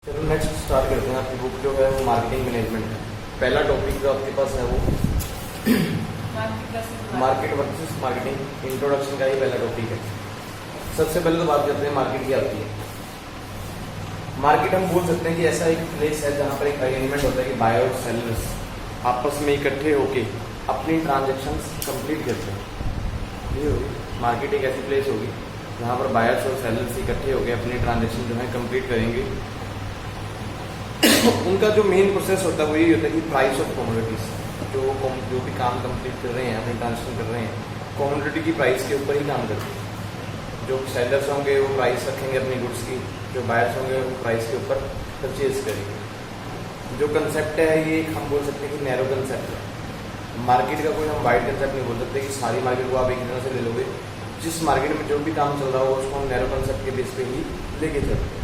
चलो next start करते हैं। आपकी बुक जो है वो मार्केटिंग मैनेजमेंट है। पहला टॉपिक जो आपके पास है वो मार्केट वर्सेस मार्केटिंग इंट्रोडक्शन का ही पहला टॉपिक है। सबसे पहले तो बात करते हैं मार्केट क्या होती है। मार्केट हम बोल सकते हैं कि ऐसा एक प्लेस है जहाँ पर एक अरेंजमेंट होता है कि बायर और सेलर्स आपस में इकट्ठे होके अपनी ट्रांजेक्शन्स कंप्लीट करते हैं। ये होगी मार्केट। एक ऐसी प्लेस होगी जहाँ पर बायर्स और सेलर्स इकट्ठे होकर अपनी ट्रांजेक्शन जो है कंप्लीट करेंगे। उनका जो मेन प्रोसेस होता है वो यही होता है कि प्राइस ऑफ कमोडिटीज, जो भी काम कंप्लीट कर रहे हैं, अपनी ट्रांजेक्शन कर रहे हैं, कमोडिटी की प्राइस के ऊपर ही काम करते हैं। जो सेलर्स होंगे वो प्राइस रखेंगे अपनी गुड्स की, जो बायर्स होंगे वो प्राइस के ऊपर परचेज करेंगे। जो कंसेप्ट है ये हम बोल सकते हैं कि नैरो कंसेप्ट है। मार्केट का कोई हम वाइड कंसेप्ट नहीं बोल सकते कि सारी मार्केट को आप एक तरह से ले लोगे। जिस मार्केट में जो भी काम चल रहा होगा उसको हम नैरो कंसेप्ट के बेस पे ही लेके चलते हैं।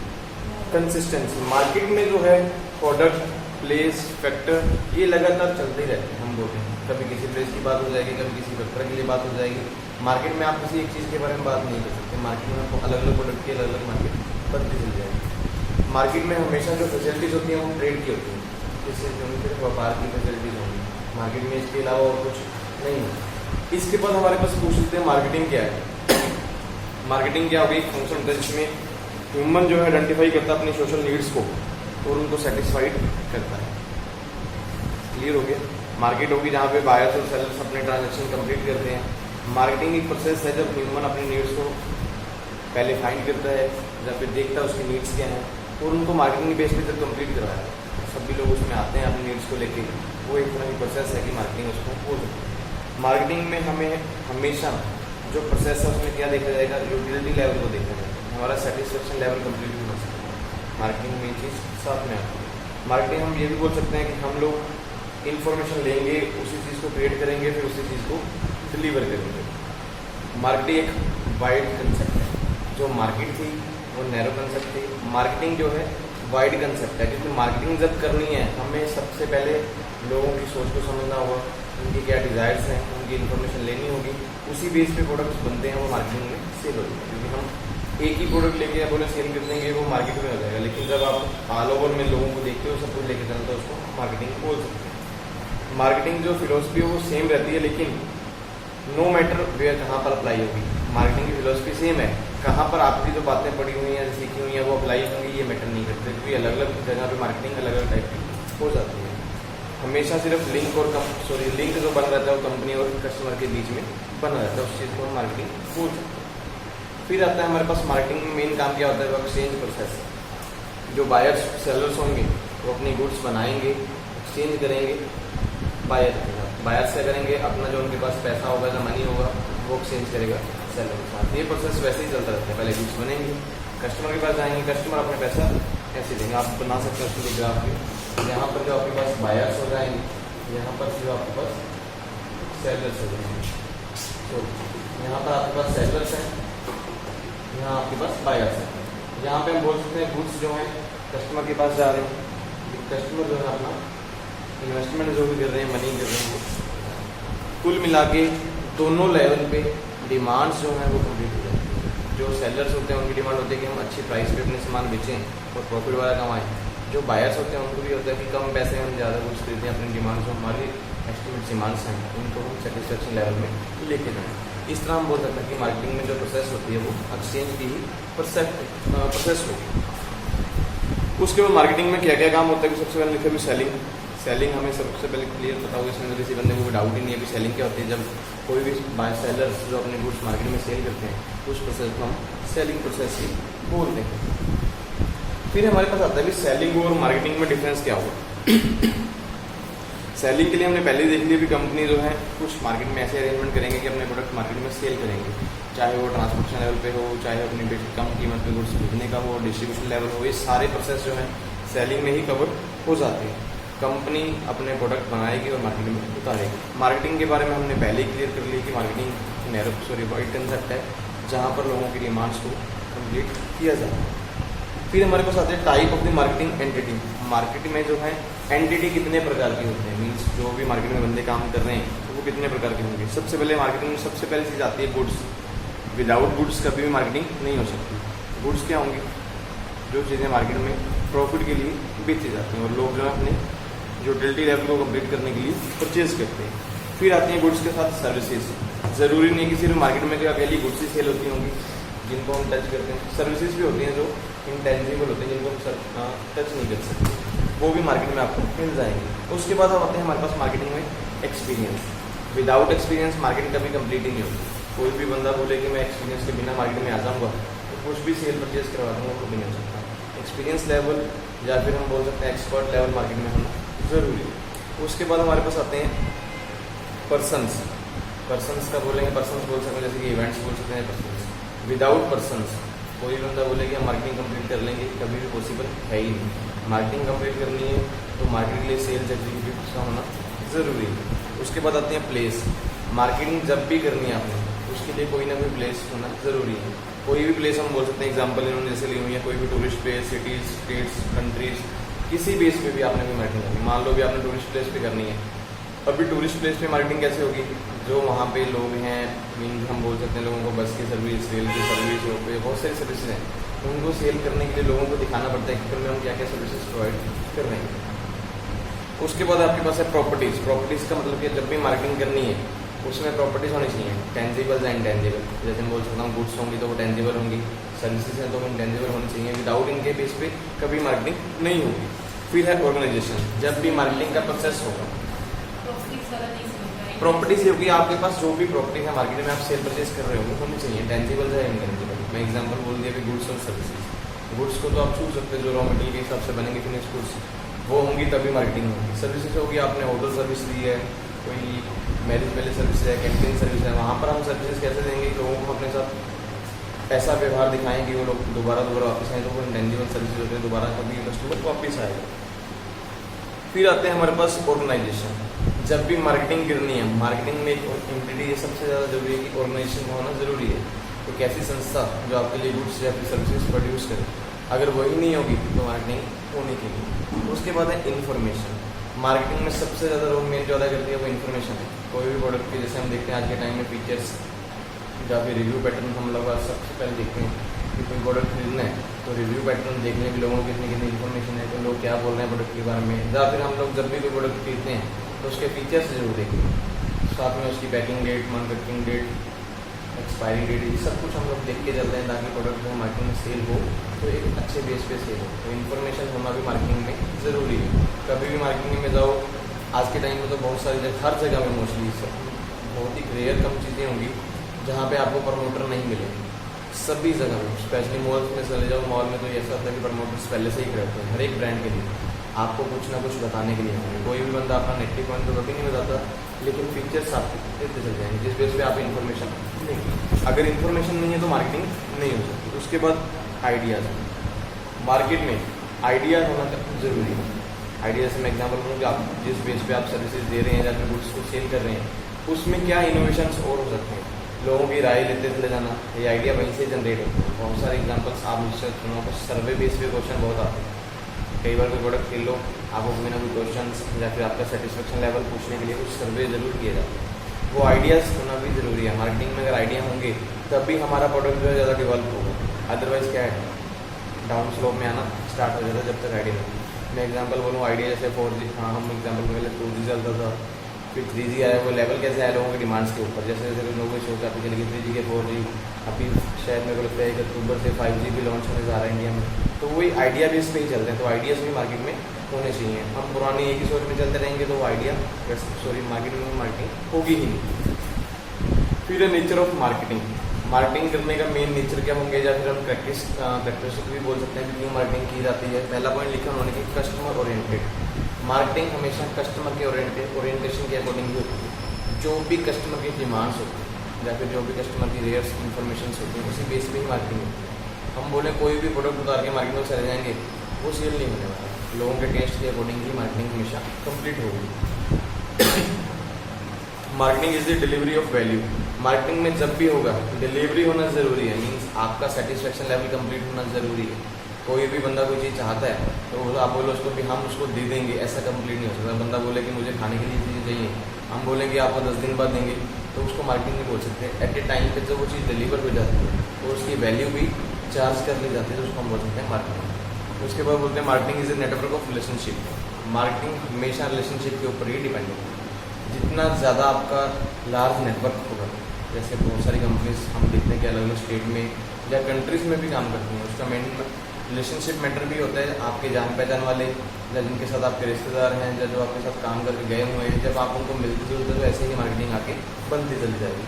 कंसिस्टेंसी मार्केट में जो है प्रोडक्ट, प्लेस, फैक्टर ये लगातार चलते ही रहते हैं। हम बोलते हैं कभी किसी प्लेस की बात हो जाएगी, कभी किसी फैक्टर के लिए बात हो जाएगी। मार्केट में आप किसी एक चीज़ के बारे में बात नहीं कर सकते। मार्केट में आपको अलग अलग प्रोडक्ट की अलग अलग मार्केट बनती चल जाएगी। मार्केट में हमेशा जो फैसिलिटीज़ होती हैं वो ट्रेड की होती हैं, जिससे जो सिर्फ व्यापार की फैसिलिटीज़ होंगी मार्केट में, इसके अलावा और कुछ नहीं है। इसके बाद हमारे पास पूछ सकते हैं मार्केटिंग क्या है। मार्केटिंग क्या होगी? एक फंक्शन होता है जिसमें ह्यूमन जो है आइडेंटिफाई करता है अपनी सोशल नीड्स को और उनको सेटिस्फाइड करता है। क्लियर हो गया? मार्केट होगी जहाँ पे बायर्स और सेलर्स अपने ट्रांजेक्शन कंप्लीट करते हैं। मार्केटिंग एक प्रोसेस है जब ह्यूमन अपनी नीड्स को पहले फाइंड करता है, या फिर देखता है उसकी नीड्स क्या हैं और उनको मार्केटिंग बेस पे जब कंप्लीट करवाया है। सभी लोग उसमें आते हैं अपनी नीड्स को लेके। वो एक तरह की प्रोसेस है कि मार्केटिंग उसको हो सकती है। मार्केटिंग में हमें हमेशा जो प्रोसेस है उसमें क्या देखा जाएगा? यूटिलिटी लेवल को देखा जाएगा, हमारा सेटिस्फेक्शन लेवल कंप्लीट भी हो सकता है। मार्केटिंग में ये चीज़ साथ में आती है। मार्केटिंग हम ये भी बोल सकते हैं कि हम लोग इन्फॉर्मेशन लेंगे, उसी चीज़ को क्रिएट करेंगे, फिर उसी चीज़ को डिलीवर करेंगे। मार्केटिंग एक वाइड कंसेप्ट है। जो मार्केट थी वो नैरो कंसेप्ट थी। मार्केटिंग जो है वाइड कंसेप्ट है, क्योंकि मार्केटिंग जब करनी है हमें सबसे पहले लोगों की सोच को समझना होगा, उनकी क्या डिज़ायर्स हैं, उनकी इन्फॉर्मेशन लेनी होगी। उसी बेस पे प्रोडक्ट्स बनते हैं, वो मार्केटिंग में सेल होते हैं। क्योंकि हम एक ही प्रोडक्ट लेके या बोले सेल कर देंगे वो मार्केट में हो जाएगा, लेकिन जब आप ऑल ओवर में लोगों को देखते हो, सब कुछ लेके चलते हो, उसको मार्केटिंग बोल सकते हैं। मार्केटिंग जो फिलोसफी है वो सेम रहती है, लेकिन नो मैटर वेयर कहाँ पर अप्लाई होगी। मार्केटिंग की फिलोसफी सेम है, कहाँ पर आपकी जो बातें पड़ी हुई हैं, सीखी हुई हैं, वो अप्लाई होंगी ये मैटर नहीं करते, क्योंकि अलग अलग जगह पे मार्केटिंग अलग अलग टाइप की हो जाती है। हमेशा सिर्फ लिंक और लिंक जो बन रहता है वो कंपनी और कस्टमर के बीच में बना रहता है, उस चीज़ को हम मार्केटिंग बोल सकते हैं। फिर आता है हमारे पास मार्केटिंग में मेन काम क्या होता है? वो एक्सचेंज प्रोसेस। जो बायर्स सेलर्स होंगे वो अपनी गुड्स बनाएंगे, एक्सचेंज करेंगे बायर के साथ। बायर से करेंगे अपना जो उनके पास पैसा होगा, जो मनी होगा, वो एक्सचेंज करेगा सेलर के साथ। ये प्रोसेस वैसे ही चलता रहता है। पहले गुड्स बनेंगे, कस्टमर के पास जाएंगे, कस्टमर अपने पैसा ऐसे देंगे। आप बना सकते हैं उसको ग्राफ पे। यहाँ पर जो आपके पास बायर्स हो जाएंगे, यहाँ पर जो आपके पास सेलर्स हो जाएंगे। तो यहाँ पर आपके पास सेलर्स हैं, यहाँ आपके पास बायर्स हैं। यहाँ पे हम बोल सकते हैं गुड्स जो हैं कस्टमर के पास जा रहे हैं। कस्टमर जो है अपना इन्वेस्टमेंट जो भी कर रहे हैं, मनी कर रहे हैं, कुल मिला के दोनों लेवल पे डिमांड्स जो हैं वो कंप्लीट हो जाती है। जो सेलर्स होते हैं उनकी डिमांड होती है कि हम अच्छी प्राइस पे अपने सामान बेचें और प्रॉफिट वाला कमाएं। जो बायर्स होते हैं उनको भी होता है कि कम पैसे हम ज़्यादा गुड्स खरीदें, अपनी डिमांड जो हमारी एस्टिमेट डिमांड्स हैं उनको हम सेटिस्फेक्शन लेवल में लेके जाएँ। इस तरह हम बोल सकते हैं कि मार्केटिंग में जो प्रोसेस होती है वो एक्सचेंज की ही प्रोसेस होगी। उसके बाद मार्केटिंग में क्या क्या काम होता है कि सबसे पहले लिखा भी सेलिंग। सेलिंग हमें सबसे पहले क्लियर पता होगा, इसमें किसी बंदे को कोई डाउट ही नहीं है कि सेलिंग क्या होती है। जब कोई भी सेलर्स जो अपने गुड्स मार्केट में सेल करते हैं उस प्रोसेस को हम सेलिंग प्रोसेस ही बोलते हैं। फिर हमारे पास आता है कि सेलिंग और मार्केटिंग में डिफरेंस क्या होगा। सेलिंग के लिए हमने पहले ही देख लिया कि कंपनी जो है कुछ मार्केट में ऐसे अरेंजमेंट करेंगे कि अपने प्रोडक्ट मार्केट में सेल करेंगे, चाहे वो ट्रांसपोर्टेशन लेवल पे हो, चाहे अपनी कम कीमत पे गुड्स भेजने का हो, डिस्ट्रीब्यूशन लेवल हो। ये सारे प्रोसेस जो है सेलिंग में ही कवर हो जाते हैं। कंपनी अपने प्रोडक्ट बनाएगी और मार्केट में उतारेगी। मार्केटिंग के बारे में हमने पहले ही क्लियर कर लिया कि मार्केटिंग वाइड कंसेप्ट है जहाँ पर लोगों की डिमांड्स को कंप्लीट किया जाता है। फिर हमारे पास आते हैं type of the marketing entity. Market में जो है एंटिटी कितने प्रकार की होते हैं, मीन्स जो भी मार्केट में बंदे काम कर रहे हैं तो वो कितने प्रकार के होंगे। सबसे पहले मार्केटिंग में सबसे पहले चीज़ आती है गुड्स। विदाउट गुड्स कभी भी मार्केटिंग नहीं हो सकती। गुड्स क्या होंगी? जो चीज़ें मार्केट में प्रॉफिट के लिए बेची जाती हैं और लोग जो है अपने जो यूटिलिटी लेवल को कंप्लीट करने के लिए परचेज करते हैं। फिर आती हैं गुड्स के साथ सर्विसेज। ज़रूरी नहीं कि सिर्फ मार्केट में जो अकेली गुड्स ही सेल होती होंगी जिनको हम टच करते हैं, सर्विसेज भी होती हैं जो इंटेंजिबल होते हैं जिनको हम टच नहीं कर सकते, वो भी मार्केट में आपको मिल जाएंगे। उसके बाद हम आते हैं हमारे पास मार्केटिंग में एक्सपीरियंस। विदाउट एक्सपीरियंस मार्केटिंग कभी कंप्लीट ही नहीं होती। कोई भी बंदा बोले कि मैं एक्सपीरियंस के बिना मार्केट में आ जाऊँगा तो कुछ भी सेल परचेज करवा दूँगा, वो भी नहीं हो सकता। एक्सपीरियंस लेवल या फिर हम बोल सकते हैं एक्सपर्ट लेवल मार्केट में होना ज़रूरी है। उसके बाद हमारे पास आते हैं पर्सन्स। पर्सन्स का बोलेंगे, पर्सन्स बोल सकते हैं जैसे कि इवेंट्स बोल सकते हैं पर्सन्स। विदाउट पर्सन्स कोई बंदा बोले कि हम मार्केटिंग कंप्लीट कर लेंगे, कभी भी पॉसिबल है ही नहीं। मार्केटिंग कंप्लीट करनी है तो मार्केट के लिए सेल्स एग्जीक्यूटिव का होना ज़रूरी है। उसके बाद आते हैं प्लेस। मार्केटिंग जब भी करनी है आपने उसके लिए कोई ना कोई प्लेस होना ज़रूरी है। कोई भी प्लेस हम बोल सकते हैं, एग्जाम्पल इन्होंने जैसे ली हुई है, कोई भी tourist place, cities, states, countries, किसी बेस पे भी आपने भी मार्केटिंग करनी। मान लो भी आपने टूरिस्ट प्लेस पे करनी है, अभी टूरिस्ट प्लेस पे मार्केटिंग कैसे होगी? जो वहाँ पे लोग हैं, मीन हम बोल सकते हैं लोगों को बस की सर्विस, रेल की सर्विस, रोपवे, बहुत सारी सर्विसेज हैं, उनको सेल करने के लिए लोगों को दिखाना पड़ता है कि फिर में हम क्या क्या सर्विसेज प्रोवाइड कर रहे हैं। उसके बाद आपके पास है प्रॉपर्टीज़। प्रॉपर्टीज़ का मतलब कि जब भी मार्केटिंग करनी है उसमें प्रॉपर्टीज़ होनी चाहिए, टेंजिबल या इंटेंजिबल। जैसे मैं बोल सकता हूँ गुड्स होंगी तो वो टेंजिबल होंगी, सर्विसेज हैं तो वो इंटेंजिबल होनी चाहिए। विदाउट इनके बेस पे कभी मार्केटिंग नहीं होगी। फिर है ऑर्गेनाइजेशन। जब भी मार्केटिंग का प्रोसेस होगा, प्रॉपर्टीज होगी आपके पास, जो भी प्रॉपर्टी है मार्केट में आप सेल परचेज कर रहे होंगे होनी चाहिए, टेंजिबल या इंटेंजिबल। मैं एग्जांपल बोल दिया कि गुड्स और सर्विसेज। गुड्स को तो आप छू सकते हैं, जो रॉ मटेरियल के हिसाब से बनेंगे फिनिश गुड्स, वो होंगी तभी मार्केटिंग होगी। सर्विसेज होगी, आपने होटल सर्विस ली है, कोई मैरिज पैलेस सर्विस है, कैंटीन सर्विस है, वहाँ पर हम सर्विसेज कैसे देंगे? लोगों को अपने साथ ऐसा व्यवहार दिखाएं कि वो लोग दोबारा वापस आए, तो वो इंटेंजिबल सर्विसेज होते हैं, दोबारा कभी कस्टमर वापस आएगा। फिर आते हैं हमारे पास ऑर्गेनाइजेशन। जब भी मार्केटिंग करनी है, मार्केटिंग में एक एंटिटी ये सबसे ज़्यादा जरूरी है कि ऑर्गेनाइजेशन होना ज़रूरी है। तो कैसी संस्था जो आपके लिए गुड्स या फिर सर्विसेज प्रोड्यूस करे, अगर वही नहीं होगी तो मार्केटिंग होने के लिए। उसके बाद है इन्फॉर्मेशन। मार्केटिंग में सबसे ज़्यादा रोल मेन जो अदा करती है वो इन्फॉर्मेशन है। कोई भी प्रोडक्ट की, जैसे हम देखते हैं आज के टाइम में फीचर्स या फिर रिव्यू पैटर्न, हम लोग आज सबसे पहले देखते हैं कि कोई प्रोडक्ट खरीदना है तो रिव्यू पैटर्न देखने के लोगों को कितनी कितनी इन्फॉर्मेशन है, तो लोग क्या बोल रहे हैं प्रोडक्ट के बारे में। या फिर हम लोग जब भी कोई प्रोडक्ट खरीदते हैं तो उसके फीचर्स जरूर देखेंगे, साथ में उसकी packing date, manufacturing date, expiry date, ये सब कुछ हम लोग देख के चलते हैं ताकि प्रोडक्ट जो मार्केटिंग में सेल हो तो एक अच्छे बेस पे सेल हो। तो इन्फॉर्मेशन होना भी मार्केटिंग में ज़रूरी है। कभी भी मार्केटिंग में जाओ, आज के टाइम में तो बहुत सारी जगह, हर जगह में मोस्टली सब बहुत ही रेयर कम चीज़ें होंगी जहाँ पे आपको प्रमोटर नहीं मिलेंगे। सभी जगह में, स्पेशली मॉल्स में चले जाओ, मॉल में तो ऐसा होता है कि प्रमोटर्स पहले से ही खड़े होते हैं हर एक ब्रांड के लिए, आपको कुछ ना कुछ बताने के लिए होंगे। कोई भी बंदा अपना नेगेटिव पॉइंट तो कभी नहीं बताता, लेकिन फीचर्स आपको देते चल जाएंगे जिस बेस पे आप इन्फॉर्मेशन लेंगे। अगर इन्फॉर्मेशन नहीं है तो मार्केटिंग नहीं हो सकती। उसके बाद आइडियाज़। मार्केट में आइडियाज़ होना ज़रूरी है। आइडिया से मैं एग्जाम्पल दूँ कि आप जिस बेस पे आप सर्विसेज दे रहे हैं या फिर गुड्स को सेल कर रहे हैं उसमें क्या इनोवेशंस और हो सकते हैं, लोगों की राय लेते चले जाना, ये आइडिया वहीं से जनरेट होते हैं। बहुत सारे एग्जांपल्स आप मुझसे सुनो, सर्वे बेस पे क्वेश्चन बहुत आते हैं। कई बार कोई प्रोडक्ट खेल लो, आपको कोई ना कोई क्वेश्चन या फिर आपका सेटिस्फेक्शन लेवल पूछने के लिए कुछ सर्वे जरूर किए जाते हैं। वो आइडियाज़ होना भी ज़रूरी है। मार्केटिंग में अगर आइडिया होंगे तब भी हमारा प्रोडक्ट जो है ज़्यादा डेवलप होगा, अदरवाइज़ क्या है, डाउन स्लोप में आना स्टार्ट हो जाता है जब तक आइडिया नहीं। मैं एग्जांपल बोलूँ, आइडिया जैसे 4G, हाँ हम एग्जांपल पहले 2G चलता था, फिर 3G आया। वो लेवल कैसे आया लोगों की डिमांड्स के ऊपर, जैसे जैसे लोगों की सोच आती चली गई 3G के 4G, अभी शायद मेरे को लगता है 1 अक्टूबर से 5G भी लॉन्च होने जा रहा है इंडिया में। तो वही आइडिया बेस पे ही चलते हैं, तो आइडियाज़ भी मार्केट में होने चाहिए। हम पुरानी एक ही सोच में चलते रहेंगे तो वो आइडिया मार्केटिंग में मार्केटिंग होगी ही नहीं। फिर है नेचर ऑफ मार्केटिंग। मार्केटिंग करने का मेन नेचर क्या होंगे, या फिर हम प्रैक्टिस भी बोल सकते हैं कि क्यों मार्केटिंग की जाती है। पहला पॉइंट लिखा उन्होंने कि कस्टमर ओरिएंटेड। मार्केटिंग हमेशा कस्टमर के ओरिएंटेशन के अकॉर्डिंग ही होती है। जो भी कस्टमर की डिमांड्स होती है या फिर जो भी कस्टमर की रेयर्स इन्फॉर्मेशन होती है उसी बेस पे ही मार्केटिंग होती है। हम बोले कोई भी प्रोडक्ट उतार के मार्केट में चले जाएंगे वो सेल नहीं होने वाला। लोगों के टेस्ट के अकॉर्डिंग ही मार्केटिंग हमेशा कंप्लीट होगी। Marketing is the delivery of value. Marketing में जब भी होगा डिलीवरी होना ज़रूरी है, मीन्स आपका सेटिस्फेक्शन लेवल कंप्लीट होना ज़रूरी है। कोई भी बंदा कोई चीज़ चाहता है तो आप बोलो उसको कि हम उसको दे देंगे, ऐसा कंप्लीट नहीं हो सकता। बंदा बोले कि मुझे खाने के लिए चीज़ें चाहिए, हम बोलेंगे आपको 10 दिन बाद देंगे, तो उसको मार्केटिंग नहीं बोल सकते। एट ए टाइम पे जब वो चीज़ डिलीवर हो जाती है तो उसकी वैल्यू भी चार्ज कर ली जाती है, तो उसको हम बोल सकते हैं मार्केटिंग। उसके बाद बोलते हैं marketing is a network of relationship. Marketing हमेशा रिलेशनशिप के ऊपर ही डिपेंड है। जितना ज़्यादा आपका लार्ज नेटवर्क होगा, जैसे बहुत सारी कंपनीज हम देखते हैं कि अलग अलग स्टेट में या कंट्रीज़ में भी काम करती हैं, उसका मेन रिलेशनशिप मैटर भी होता है। आपके जान पहचान वाले या जिनके साथ आपके रिश्तेदार हैं या जो आपके साथ काम करके गए हुए हैं, जब आप उनको मिलते जुलते तो ऐसे ही मार्केटिंग आके बनती चली जाएगी।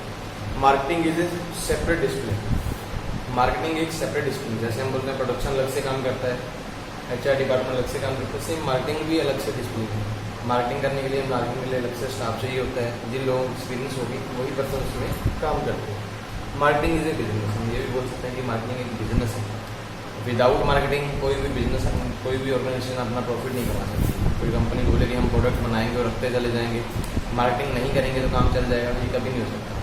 Marketing is A separate discipline. Marketing एक सेपरेट डिसिप्लिन, जैसे हम बोलते हैं प्रोडक्शन अलग से काम करता है, HR डिपार्टमेंट अलग से काम करता है, सेम मार्केटिंग भी अलग से डिसिप्लिन है। मार्केटिंग करने के लिए मार्केटिंग के लिए अलग से स्टाफ चाहिए होता है, जिन लोगों को एक्सपीरियंस होगी वही पर्सन उसमें काम करते हैं। मार्केटिंग इज ए बिजनेस, हम ये भी बोल सकते हैं कि मार्केटिंग एक बिजनेस है। विदाउट मार्केटिंग कोई भी बिजनेस, कोई भी ऑर्गेनाइजेशन अपना प्रॉफिट नहीं कमा सकती। कोई कंपनी बोले कि हम प्रोडक्ट बनाएंगे और रखते चले जाएंगे, मार्केटिंग नहीं करेंगे तो काम चल जाएगा, ये कभी नहीं हो सकता।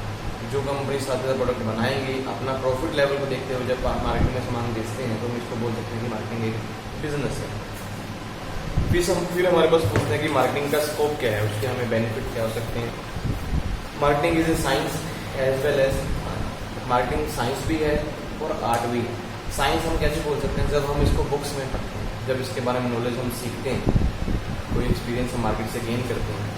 जो कंपनी साथ साथ प्रोडक्ट बनाएंगी, अपना प्रॉफिट लेवल को देखते हुए जब आप मार्केट में सामान बेचते हैं तो हम इसको बोल सकते हैं कि मार्केटिंग एक बिजनेस है। फिर हमारे पास पूछते हैं कि मार्केटिंग का स्कोप क्या है, उसके हमें बेनिफिट क्या हो सकते हैं। Marketing is a science as well as marketing science भी है और आर्ट भी है। साइंस हम कैसे बोल सकते हैं, जब हम इसको बुक्स में पढ़ते हैं, जब इसके बारे में नॉलेज हम सीखते हैं, कोई एक्सपीरियंस हम मार्केट से गेन करते हैं,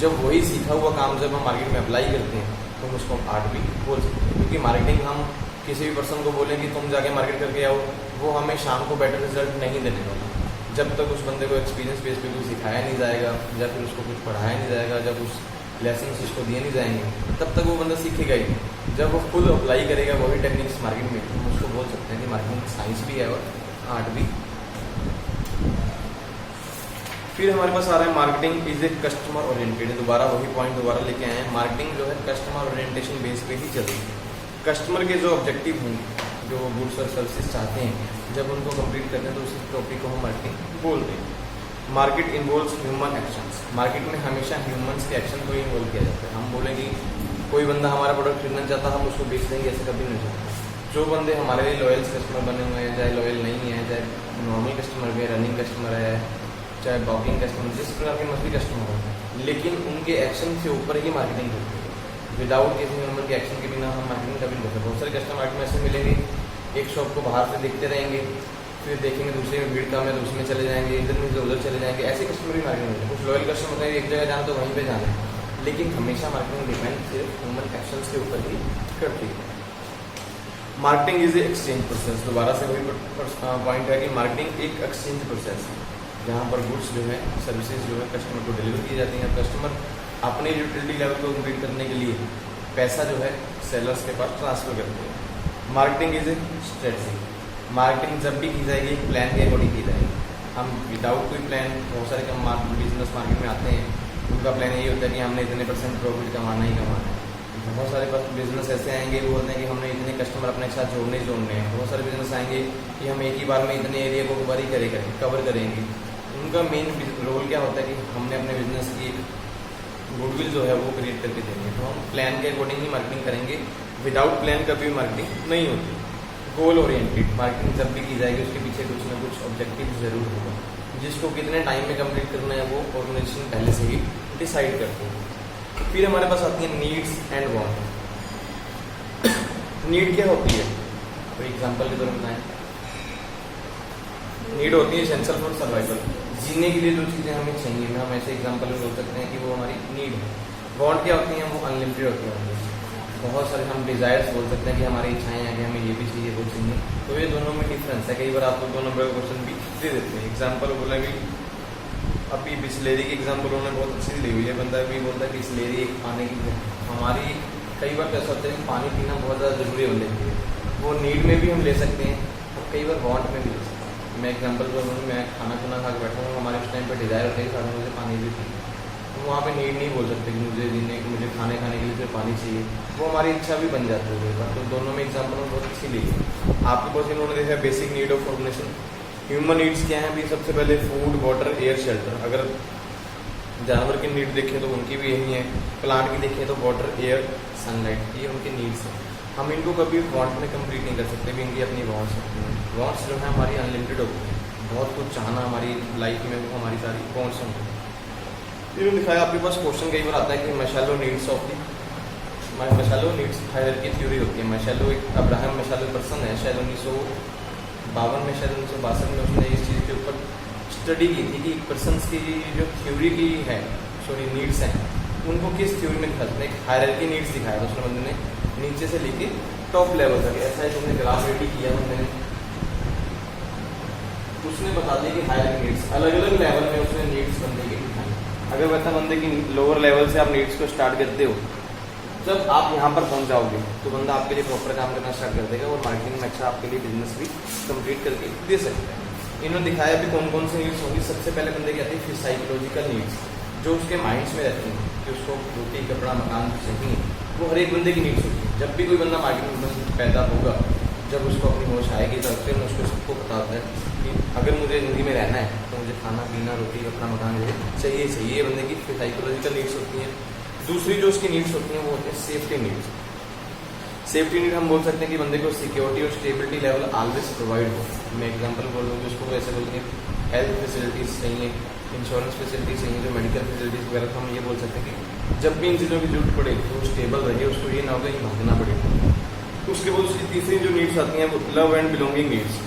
जब वही सीखा हुआ काम जब हम मार्केट में अप्लाई करते हैं तो हम उसको आर्ट भी बोल सकते हैं। क्योंकि मार्केटिंग हम किसी भी पर्सन को बोलें कि तुम जाके मार्केट करके आओ, वो हमें शाम को बेटर रिजल्ट नहीं देने वाला। जब तक उस बंदे को एक्सपीरियंस बेस पे कुछ सिखाया नहीं जाएगा या फिर उसको कुछ पढ़ाया नहीं जाएगा, जब उस लेसन उसको दिए नहीं जाएंगे, तब तक वो बंदा सीखेगा ही। जब वो खुद अप्लाई करेगा वही टेक्निक्स मार्केट में, हम उसको बोल सकते हैं कि मार्केटिंग साइंस भी है और आर्ट भी। फिर हमारे पास आ रहा है marketing is a customer oriented. दोबारा वही पॉइंट दोबारा लेके आए हैं। मार्केटिंग जो है कस्टमर ओरिएंटेशन बेस पे ही चलती है। कस्टमर के जो ऑब्जेक्टिव होंगे, जो गुड्स और सर्विसेज चाहते हैं, जब उनको कंप्लीट करते हैं तो उस टॉपिक को हम मार्केटिंग बोलते हैं। Market involves human actions. Market में हमेशा ह्यूमंस के एक्शन को इन्वॉल्व किया जाता है। हम बोलेंगे कोई बंदा हमारा प्रोडक्ट खरीदना चाहता, हम उसको बेच देंगे, ऐसे कभी नहीं चाहता। जो बंदे हमारे लिए लॉयल कस्टमर बने हुए हैं, चाहे लॉयल नहीं है, चाहे नॉर्मल कस्टमर है, रनिंग कस्टमर है, चाहे वॉकिंग कस्टमर, जिस प्रकार के मर्जी कस्टमर होते हैं, लेकिन उनके एक्शन से ऊपर ही मार्केटिंग होती है। विदाउट किसी ह्यूमन के एक्शन के बिना हम मार्केटिंग कभी नहीं करते। बहुत सारे कस्टमर मार्केट में ऐसे मिलेंगे, एक शॉप को बाहर से देखते रहेंगे, फिर देखेंगे दूसरे में भीड़ कम है तो उसमें चले जाएंगे, इधर में से उधर चले जाएंगे। ऐसे कस्टमर भी मार्केट में होते हैं। कुछ लॉयल कस्टमर होते हैं, एक जगह जाना तो वहीं पे जाना है, लेकिन हमेशा मार्केटिंग डिपेंड सिर्फ ह्यूमन एक्शंस के ऊपर ही करती है। Marketing is A exchange process. दोबारा से वही पॉइंट है कि मार्केटिंग एक एक्सचेंज प्रोसेस है, जहाँ पर गुड्स जो है, सर्विसेज जो है कस्टमर को डिलीवर की जाती हैं। कस्टमर अपने यूटिलिटी लेवल को कंप्लीट करने के लिए पैसा जो है सेलर्स के पास ट्रांसफर करते हैं। Marketing is A strategy. Marketing जब भी की जाएगी प्लान के अकॉर्डिंग की जाएगी। हम विदाउट कोई प्लान, बहुत सारे कम बिजनेस मार्केट में आते हैं, उनका प्लान यही होता है कि हमने इतने % प्रॉफिट कमाना ही कमाना है। बहुत सारे बिजनेस ऐसे आएंगे, वो बोलते हैं कि हमने इतने कस्टमर अपने साथ जोड़ने ही जोड़ने हैं। बहुत सारे बिजनेस आएंगे कि हम एक ही बार में इतने एरिया को कवर करेंगे। उनका मेन रोल क्या होता है कि हमने अपने बिजनेस की गुडविल जो है वो क्रिएट करके देंगे। तो हम प्लान के अकॉर्डिंग ही मार्केटिंग करेंगे। विदाउट प्लान कभी मार्केटिंग नहीं होती। गोल ओरिएंटेड मार्केटिंग जब भी की जाएगी उसके पीछे कुछ ना कुछ ऑब्जेक्टिव जरूर होगा, जिसको कितने टाइम में कंप्लीट करना है वो ऑर्गेनाइजेशन पहले से ही डिसाइड करते हैं। फिर हमारे पास आती है नीड्स एंड वांट। नीड क्या होती है, तो एग्जांपल के तौर पर बताएं। नीड होती है एसेंशियल फॉर सर्वाइवल। जीने के लिए जो चीज़ें हमें चाहिए, हम ऐसे एग्जांपल में बोल सकते हैं कि वो हमारी नीड है। वांट क्या होती हैं, वो अनलिमिटेड होती हैं। बहुत सारे हम डिज़ायर्स बोल सकते हैं कि हमारी इच्छाएं हैं कि हमें ये भी चाहिए वो चाहिए। तो ये दोनों में डिफरेंस है। कई बार आपको 2 नंबर का क्वेश्चन भी दे देते हैं। एग्जाम्पल बोला कि अभी बिस्लेरी की एग्जाम्पल उन्होंने बहुत अच्छी ली हुई है। बंदा भी बोलता है कि बिस्लेरी एक पानी की, हमारी कई बार कैसा होता है कि पानी पीना बहुत ज़्यादा जरूरी हो जाती है। वो नीड में भी हम ले सकते हैं और कई बार वांट में भी ले सकते हैं। मैं एग्जाम्पल बोलूँ, मैं खाना खा के बैठा हूँ, हमारे उस टाइम पर डिज़ायर होता है कि साथ मुझे पानी भी चाहिए। तो वहाँ पे नीड नहीं बोल सकते कि मुझे खाने के लिए सिर्फ पानी चाहिए। वो हमारी इच्छा भी बन जाती है। तो दोनों में एग्जाम्पल बहुत अच्छी ली है। आपके पास इन्होंने देखा basic need of organisation. Human needs क्या हैं? भी सबसे पहले फूड, वाटर, एयर, शेल्टर। अगर जानवर की नीड देखें तो उनकी भी यही है। प्लांट की देखें तो वाटर, एयर, सनलाइट, ये उनकी नीड्स हैं। हम इनको कभी वांट में कंप्लीट नहीं कर सकते भी, इनकी अपनी वांट्स होती हैं। वांट्स जो है हमारी अनलिमिटेड होती है। बहुत कुछ चाहना हमारी लाइफ में, वो हमारी सारी वांट्स होती हैं। इन्होंने दिखाया, आपके पास क्वेश्चन कई बार आता है कि Maslow needs of the, Maslow needs hierarchy theory होती है। मैशलो एक अब्राहम मैशलो पर्सन है, शायद 1900 1952 में शायद 1962 में उसने इस चीज़ के ऊपर स्टडी की थी कि पर्सन्स की जो थ्योरी की है नीड्स हैं उनको किस थ्योरी में दिखा सकते हैं। एक हायरार्की नीड्स दिखाया था उसने बंदे ने नीचे से लेके टॉप लेवल तक। ऐसा है तुमने ग्राफ रेडी किया बंदे ने, उसने बता दिया कि हायरार्की नीड्स अलग अलग लेवल में उसने नीड्स बंदे की दिखाई। अगर वैसा बंदे की लोअर लेवल से आप नीड्स को स्टार्ट करते हो, जब आप यहाँ पर पहुँच जाओगे तो बंदा आपके लिए प्रॉपर काम करना स्टार्ट कर देगा और मार्केटिंग में अच्छा आपके लिए बिजनेस भी कंप्लीट करके दे सकता है। इन्होंने दिखाया भी कौन कौन सी नीड्स होंगी। सबसे पहले बंदे की आती है साइकोलॉजिकल नीड्स, जो उसके माइंड्स में रहती हैं कि उसको रोटी कपड़ा मकान चाहिए, वो हर एक बंदे की नीड्स होती है। जब भी कोई बंदा मार्केट में पैदा होगा, जब उसको अपनी होश आएगी तो फिर उसको सबको पता होता है कि अगर मुझे ज़िंदगी में रहना है तो मुझे खाना पीना रोटी कपड़ा मकान चाहिए। ये बंदे की साइकोलॉजिकल नीड्स होती हैं। दूसरी जो उसकी नीड्स होती हैं वो होती है सेफ्टी नीड्स। सेफ्टी नीड हम बोल सकते हैं कि बंदे को सिक्योरिटी और स्टेबिलिटी लेवल ऑलवेज प्रोवाइड हो। मैं एग्जांपल बोल दूँ उसको ऐसे बोलते हैं हेल्थ फैसिलिटीज़ चाहिए, इंश्योरेंस फैसिलिटीज़ चाहिए, जो मेडिकल फैसिलिटीज़ वगैरह। हम ये बोल सकते हैं कि जब भी इन चीज़ों की जरूरत पड़े तो स्टेबल रहे, उसको ये ना हो कि भागना पड़े। उसके बाद उसकी तीसरी जो नीड्स आती हैं वो love and belonging needs.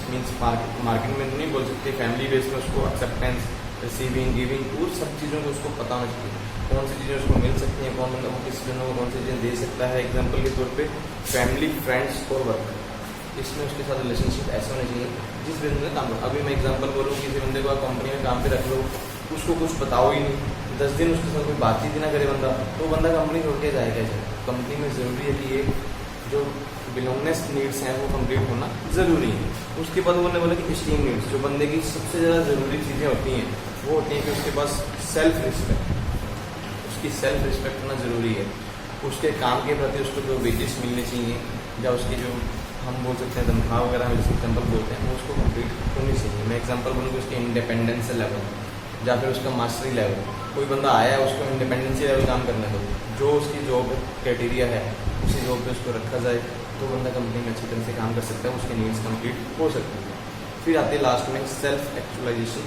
Means market में नहीं बोल सकते, फैमिली बेस में उसको एक्सेप्टेंस, रिसीविंग, गिविंग, वो सब चीज़ों को उसको पता होना चाहिए कौन सी चीज़ें उसको मिल सकती हैं, कौन बंदा वो किस जनों को कौन सी चीज़ें दे सकता है। एग्जाम्पल के तौर पे फैमिली, फ्रेंड्स और वर्क, इसमें उसके साथ रिलेशनशिप ऐसा होना चाहिए जिस बिजनेस में काम करो। अभी मैं एग्जांपल बोलूँ, किसी बंदे को आप कंपनी में काम पे रख लो, उसको कुछ बताओ ही नहीं, 10 दिन उसके साथ कोई बातचीत ही ना करे बंदा, तो बंदा कंपनी छोड़ के जाएगा कैसे। कंपनी में ज़रूरी है कि ये जो बिलोंगनेस नीड्स हैं वो कंप्लीट होना ज़रूरी है। उसके बाद उन्होंने बोला कि स्टीम नीड्स, जो बंदे की सबसे ज़्यादा ज़रूरी चीज़ें होती हैं वो होती हैं कि उसके पास सेल्फ रिस्पेक्ट, उसकी सेल्फ रिस्पेक्ट होना ज़रूरी है। उसके काम के प्रति उसको जो वेजेस मिलने चाहिए या उसकी जो हम बोल सकते हैं तनख्वाह वगैरह में जैसे एग्जाम्पल बोलते हैं वो उसको कंप्लीट होनी चाहिए। मैं एग्जांपल बोलूँ कि उसके इंडिपेंडेंस लेवल या फिर उसका मास्टरी लेवल। कोई बंदा आया है उसको इंडिपेंडेंसी लेवल काम करने दो, जो उसकी जॉब क्राइटेरिया है उसी जॉब पे उसको रखा जाए तो बंदा कंपनी में अच्छी तरह से काम कर सकता है, उसकी नीड्स कंप्लीट हो सकती है। फिर आती है लास्ट में self actualisation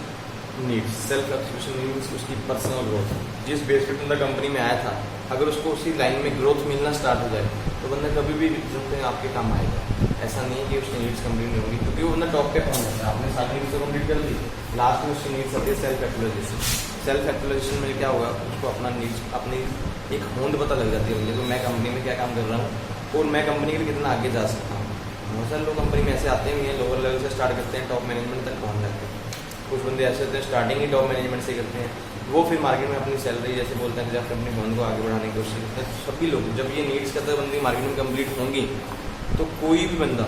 needs. Self actualisation needs उसकी पर्सनल ग्रोथ, जिस बेस पे बंदा कंपनी में आया था अगर उसको उसी लाइन में ग्रोथ मिलना स्टार्ट हो जाए तो बंदा कभी भी जिंदगी में आपके काम आएगा। ऐसा नहीं है कि उसकी नीड्स कंप्लीट नहीं होगी, क्योंकि वो बंदा टॉप पे पहुंच जाता है। आपने सारी नीड्स कंप्लीट कर ली, लास्ट में उसकी नीड्स आती है सेल्फ एक्चुअलाइजेशन। सेल्फ एक्चुअलाइजेशन में क्या होगा, उसको अपना नीड्स, अपनी एक होंद पता लग जाती है तो मैं कंपनी में क्या काम कर रहा हूँ और मैं कंपनी के लिए कितना आगे जा सकता हूँ। बहुत सारे लोग कंपनी में ऐसे आते हैं, लोअर लेवल से स्टार्ट करते हैं, टॉप मैनेजमेंट तक पहुँच जाते हैं। कुछ बंदे ऐसे होते हैं स्टार्टिंग ही टॉप मैनेजमेंट से करते हैं, वो फिर मार्केट में अपनी सैलरी जैसे बोलते हैं जब अपनी होंद को आगे बढ़ाने की कोशिश करते हैं। सभी लोग जब ये नीड्स करते हैं बंदी मार्केट में कंप्लीट होंगी तो कोई भी बंदा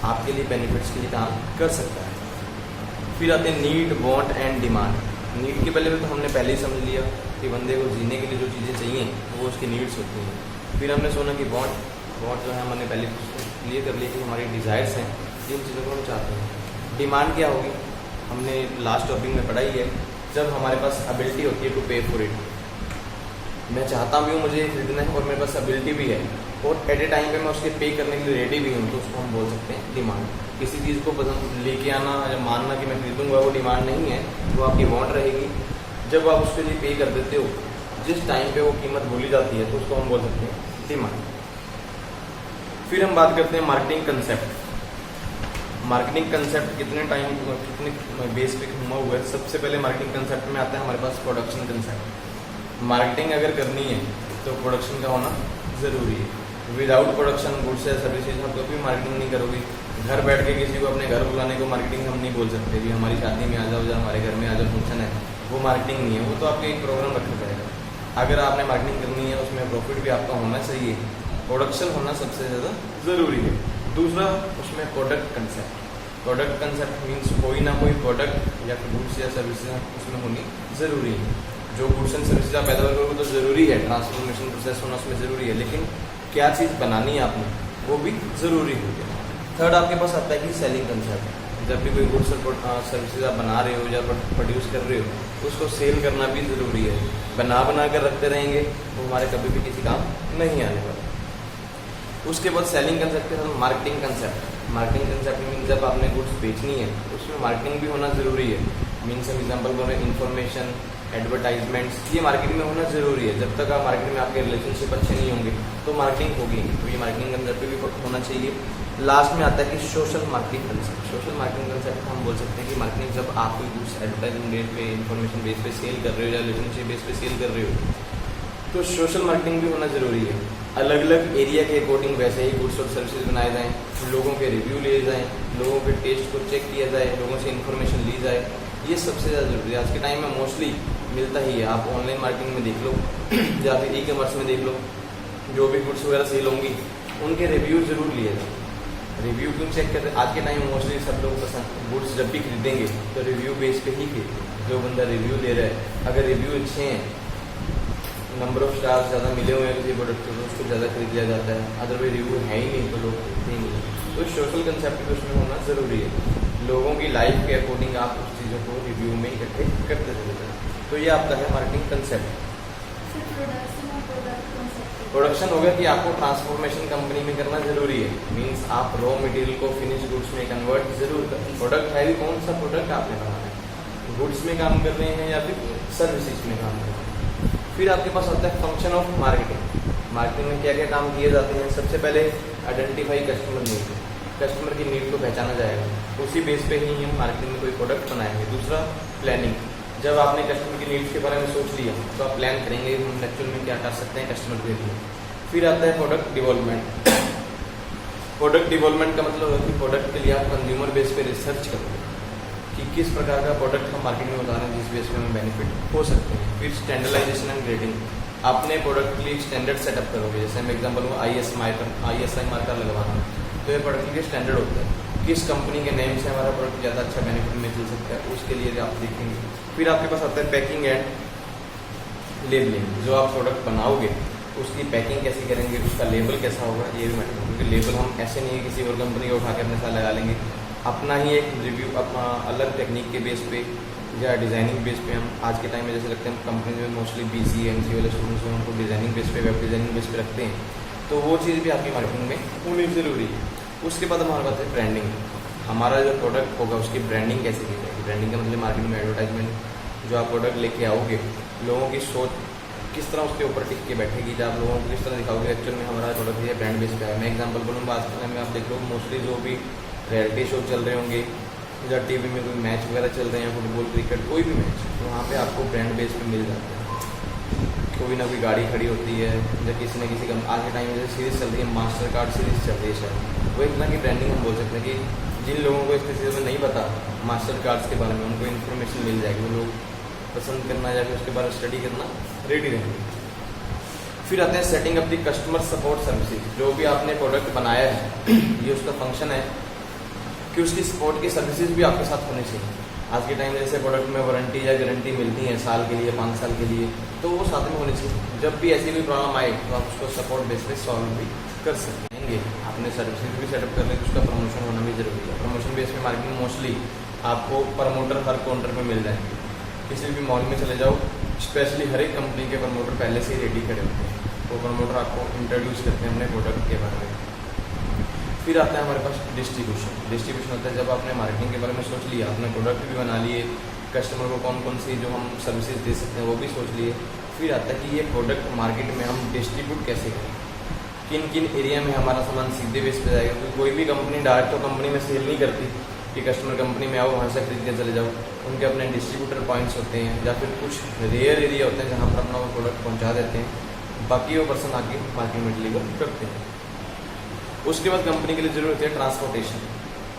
आपके लिए बेनिफिट्स के लिए काम कर सकता है। फिर आते हैं need, want and demand. Need के पहले तो हमने पहले ही समझ लिया कि बंदे को जीने के लिए जो चीज़ें चाहिए वो उसकी नीड्स होती हैं। फिर हमने सुना कि वांट जो है हमने पहले क्लियर कर लिया कि हमारी डिज़ायर्स हैं, जिन चीज़ों को हम चाहते हैं। डिमांड क्या होगी, हमने लास्ट टॉपिक में पढ़ा ही है, जब हमारे पास एबिलिटी होती है टू पे फॉर इट। मैं चाहता भी हूँ मुझे खरीदना है और मेरे पास एबिलिटी भी है और एट ए टाइम पे मैं उसके पे करने के लिए रेडी भी हूँ, तो उसको हम बोल सकते हैं डिमांड। किसी चीज़ को पसंद लेके आना या मानना कि मैं खरीदूंगा वो डिमांड नहीं है, वो आपकी वांट रहेगी। जब आप उसके लिए पे कर देते हो, जिस टाइम पे वो कीमत भूली जाती है तो उसको हम बोल सकते हैं डिमांड। फिर हम बात करते हैं मार्केटिंग कंसेप्ट। मार्केटिंग कंसेप्ट कितने बेस पे घूमा हुआ है। सबसे पहले मार्केटिंग कंसेप्ट में आता है हमारे पास प्रोडक्शन कंसेप्ट। मार्केटिंग अगर करनी है तो प्रोडक्शन का होना ज़रूरी है। विदाउट प्रोडक्शन गुड्स या सर्विसेज हम कभी मार्केटिंग नहीं करोगे। घर बैठ के किसी को अपने घर बुलाने को मार्केटिंग हम नहीं बोल सकते कि हमारी शादी में आ जाओ या हमारे घर में आ जाओ, फंक्शन है, वो मार्केटिंग नहीं है। वो तो आपके एक प्रोग्राम रखा जाएगा। अगर आपने मार्केटिंग करनी है उसमें प्रॉफिट भी आपका होना चाहिए, प्रोडक्शन होना सबसे ज़्यादा ज़रूरी है। दूसरा उसमें product concept. Product concept means कोई ना कोई प्रोडक्ट या फिर गुड्स या सर्विसेज उसमें होनी ज़रूरी है। जो गुड्स एंड सर्विसेज आप पैदा करोगे तो ज़रूरी है, ट्रांसफॉर्मेशन प्रोसेस होना उसमें ज़रूरी है, लेकिन क्या चीज़ बनानी है आपने वो भी ज़रूरी होगी। थर्ड आपके पास आता है कि सेलिंग कंसेप्ट। जब भी कोई गुड्स और सर्विसेज आप बना रहे हो या प्रोड्यूस कर रहे हो तो उसको सेल करना भी ज़रूरी है। बना कर रखते रहेंगे तो हमारे कभी भी किसी काम नहीं आने वाला। उसके बाद सेलिंग कंसेप्ट के साथ marketing concept. Marketing concept means जब आपने गुड्स बेचनी है तो उसमें मार्केटिंग भी होना ज़रूरी है। मीन्स हम एग्जाम्पल बोल रहे हैं इंफॉर्मेशन, एडवर्टाइजमेंट्स, ये मार्केटिंग में होना ज़रूरी है। जब तक आप मार्केटिंग में आपके रिलेशनशिप अच्छे नहीं होंगे तो मार्केटिंग होगी नहीं, तो ये मार्केटिंग कंसेप्ट भी होना चाहिए। लास्ट में आता है कि social marketing concept. Social marketing concept हम बोल सकते हैं कि मार्केटिंग जब आप कोई गुड्स एडवर्टाइजमेंट बेस पे, इन्फॉर्मेशन बेस पे सेल कर रहे हो या रिलेशनशिप बेस पे सेल कर रहे हो तो सोशल मार्केटिंग भी होना ज़रूरी है। अलग अलग एरिया के अकॉर्डिंग वैसे ही गुड्स और सर्विसेज बनाए जाएँ, लोगों के रिव्यू लिए जाएँ, लोगों के टेस्ट को चेक किया जाए, लोगों से इन्फॉर्मेशन ली जाए, ये सबसे ज़्यादा ज़रूरी है। आज के टाइम में मोस्टली मिलता ही है। आप ऑनलाइन मार्केटिंग में देख लो या फिर ई-कॉमर्स में देख लो, जो भी गुड्स वगैरह सेल होंगी उनके रिव्यू ज़रूर लिए जाए। रिव्यू क्यों चेक करते हैं? आज के टाइम में मोस्टली सब लोग पसंद गुड्स जब भी खरीदेंगे तो रिव्यू बेस पे ही खरीदेंगे। जो बंदा रिव्यू दे रहा है, अगर रिव्यू अच्छे हैं, नंबर ऑफ स्टार्स ज़्यादा मिले हुए हैं किसी प्रोडक्ट को, उसको ज़्यादा खरीद लिया जाता है। अदरवाइज रिव्यू है ही नहीं तो लोग नहीं मिले। तो सोशल कंसेप्ट भी उसमें होना ज़रूरी है। लोगों की लाइफ के अकॉर्डिंग आप उस चीज़ों को रिव्यू में इकट्ठे करते चलते हैं। तो ये आपका है मार्केटिंग कंसेप्ट। प्रोडक्शन हो गया कि आपको ट्रांसफॉर्मेशन कंपनी में करना जरूरी है। मींस आप रॉ मटेरियल को फिनिश गुड्स में कन्वर्ट जरूर करें। प्रोडक्ट है भी कौन सा प्रोडक्ट आपने बनाना है, गुड्स में काम कर रहे हैं या फिर सर्विसेज में काम कर रहे हैं। फिर आपके पास आता है फंक्शन ऑफ मार्केटिंग। मार्केटिंग में क्या क्या काम किए जाते हैं? सबसे पहले आइडेंटिफाई कस्टमर नीड, कस्टमर की नीड को पहचाना जाएगा, उसी बेस पे ही हम मार्केटिंग में कोई प्रोडक्ट बनाएंगे। दूसरा प्लानिंग, जब आपने कस्टमर की नीड्स के बारे में सोच लिया तो आप प्लान करेंगे हम एक्चुअल में क्या कर सकते हैं कस्टमर के लिए। फिर आता है प्रोडक्ट डेवलपमेंट। प्रोडक्ट डेवलपमेंट का मतलब है कि प्रोडक्ट के लिए आप कंज्यूमर बेस पे रिसर्च करोगे कि किस प्रकार का प्रोडक्ट हम मार्केट में बता रहे हैं जिस बेस पे हमें बेनिफिट हो सकते हैं। फिर स्टैंडर्डाइजेशन एंड ग्रेडिंग, अपने प्रोडक्ट के लिए स्टैंडर्ड सेटअप करोगे। जैसे हम एग्जाम्पल को ISI मार्कर लगवाना, तो ये प्रोडक्ट के लिए स्टैंडर्ड होता है। किस कंपनी के नेम से हमारा प्रोडक्ट ज़्यादा अच्छा बेनिफिट में चल सकता है, उसके लिए आप देखेंगे। फिर आपके पास आता है पैकिंग एंड लेबलिंग। जो आप प्रोडक्ट बनाओगे उसकी पैकिंग कैसे करेंगे, उसका लेबल कैसा होगा, ये भी मैटर। क्योंकि लेबल हम ऐसे नहीं है किसी और कंपनी को उठा के अपने साथ लगा लेंगे, अपना ही एक रिव्यू, अपना अलग टेक्निक के बेस पे या डिज़ाइनिंग बेस पे। हम आज के टाइम में जैसे लगते हैं कंपनी में मोस्टली BCA MCA वाले स्टूडेंट्स हैं, उनको डिज़ाइनिंग बेस पे, वेब डिज़ाइनिंग बेस पे रखते हैं, तो वो चीज़ भी आपकी मार्केटिंग में होनी ज़रूरी है। उसके बाद हमारे पास है ब्रांडिंग। हमारा जो प्रोडक्ट होगा उसकी ब्रांडिंग कैसे की जाएगी। ब्रांडिंग का मतलब मार्केटिंग में एडवर्टाइजमेंट, जो आप प्रोडक्ट लेके आओगे लोगों की सोच किस तरह उसके ऊपर टिक के बैठेगी, जब आप लोगों को किस तरह दिखाओगे एक्चुअल में हमारा प्रोडक्ट ये ब्रांड बेस पे है। मैं एग्जांपल बोलूँगा, आज के टाइम में आप देख लो मोस्टली जो भी रियलिटी शो चल रहे होंगे या टीवी में कोई मैच वगैरह चल रहे हैं, फुटबॉल क्रिकेट कोई भी मैच, तो वहाँ पे आपको ब्रांड बेस पे मिल जाता है। कोई ना कोई गाड़ी खड़ी होती है या किसी न किसी का, आज के टाइम में जैसे सीरीज़ चल रही है, मास्टर कार्ड सीरीज़ चल रही है शायद, वो इतना की ब्रांडिंग हम बोल सकते हैं कि जिन लोगों को इसके चीज़ में नहीं पता मास्टर कार्ड्स के बारे में, उनको इन्फॉर्मेशन मिल जाएगी, वो लोग पसंद करना या फिर उसके बारे में स्टडी करना रेडी रहेंगे। फिर आते हैं setting up the customer support services. जो भी आपने प्रोडक्ट बनाया है ये उसका फंक्शन है कि उसकी सपोर्ट की सर्विसेज भी आपके साथ होनी चाहिए। आज के टाइम में जैसे प्रोडक्ट में वारंटी या गारंटी मिलती है साल के लिए, 5 साल के लिए, तो वो साथ में होनी चाहिए। जब भी ऐसी कोई प्रॉब्लम आए तो आप उसको सपोर्ट बेस पे सॉल्व भी कर सकेंगे। आपने सर्विसेज भी सेटअप कर लें तो उसका प्रमोशन होना भी जरूरी है। प्रमोशन बेस पे मार्केटिंग मोस्टली आपको प्रमोटर हर काउंटर में मिल जाएंगे। किसी भी मॉल में चले जाओ, स्पेशली हर एक कंपनी के प्रमोटर पहले से ही रेडी खड़े होते हैं, वो प्रमोटर आपको इंट्रोड्यूस करते हैं अपने प्रोडक्ट के बारे में। फिर आता है हमारे पास डिस्ट्रीब्यूशन। डिस्ट्रीब्यूशन होता है जब आपने मार्केटिंग के बारे में सोच लिया, आपने प्रोडक्ट भी बना लिए, कस्टमर को कौन कौन सी जो हम सर्विसेज दे सकते हैं वो भी सोच लिए। फिर आता है कि ये प्रोडक्ट मार्केट में हम डिस्ट्रीब्यूट कैसे करें, किन किन एरिया में हमारा सामान सीधे बेस पे जाएगा। क्योंकि कोई भी कंपनी डायरेक्ट तो कंपनी में सेल नहीं करती कि कस्टमर कंपनी में आओ वहाँ से खरीद के चले जाओ। उनके अपने डिस्ट्रीब्यूटर पॉइंट्स होते हैं या फिर कुछ रेयर एरिया होते हैं जहाँ पर अपना वो प्रोडक्ट पहुँचा देते हैं, बाकी वो पर्सन आके मार्केट में डिलीवर करते हैं। उसके बाद कंपनी के लिए जरूरत होती है ट्रांसपोर्टेशन।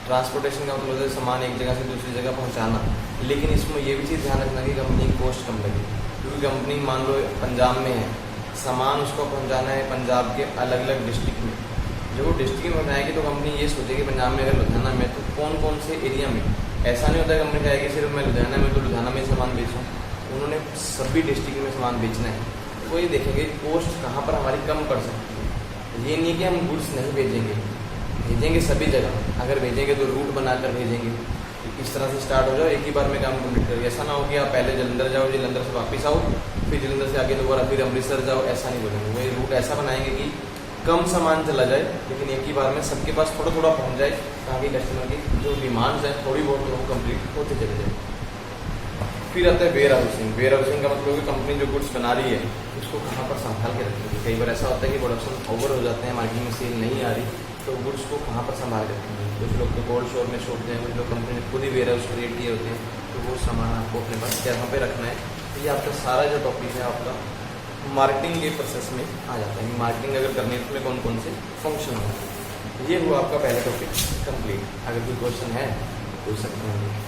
ट्रांसपोर्टेशन का मतलब है सामान एक जगह से दूसरी जगह पहुंचाना, लेकिन इसमें ये भी चीज़ ध्यान रखना कि कंपनी की कॉस्ट कम लगे। क्योंकि कंपनी मान लो पंजाब में है, सामान उसको पहुंचाना है पंजाब के अलग अलग डिस्ट्रिक्ट में। जब वो डिस्ट्रिक्ट में पहुँचाएगी तो कंपनी ये सोचेगी पंजाब में अगर लुधियाना में तो कौन कौन से एरिया में। ऐसा नहीं होता है कंपनी कहेगी सिर्फ मैं लुधियाना में तो लुधियाना में सामान बेचूँ, उन्होंने सभी डिस्ट्रिक्ट में सामान बेचना है। तो वो ये देखेंगे कॉस्ट कहाँ पर हमारी कम पड़ सकती है। ये नहीं कि हम गुड्स नहीं भेजेंगे, भेजेंगे सभी जगह। अगर भेजेंगे तो रूट बनाकर भेजेंगे, इस तरह से स्टार्ट हो जाओ, एक ही बार में काम कंप्लीट करिए। ऐसा ना हो कि आप पहले जलंधर जाओ, जलंधर से वापस आओ, फिर जलंधर से आगे दोबारा फिर अमृतसर जाओ, ऐसा नहीं बोलेंगे। वही रूट ऐसा बनाएंगे कि कम सामान चला जाए लेकिन एक ही बार में सबके पास थोड़ा थोड़ा पहुँच जाए, ताकि कस्टमर की जो डिमांड्स हैं थोड़ी बहुत वो कंप्लीट होते चले जाए। फिर आता है वेयर हाउसिंग। वेयर हाउसिंग का मतलब कि कंपनी जो गुड्स बना रही है उसको कहाँ पर संभाल के रखेगी। कई बार ऐसा होता है कि प्रोडक्शन ओवर हो जाते हैं, मार्केट में सेल नहीं आ रही, तो गुड्स को कहाँ पर संभाल के रखेंगे। कुछ लोग तो कोल्ड स्टोर में छोड़ते हैं, कुछ लोग कंपनी ने खुद ही वेयर हाउस क्रिएट किए होते हैं, तो वो सामान आपको अपने पास कहाँ पे रखना है। तो ये आपका सारा जो टॉपिक है आपका मार्केटिंग के प्रोसेस में आ जाता है। मार्केटिंग अगर करनी है तो उसमें कौन कौन से फंक्शन होंगे। ये हुआ आपका पहला टॉपिक कंप्लीट। अगर कोई क्वेश्चन है पूछ सकते हैं।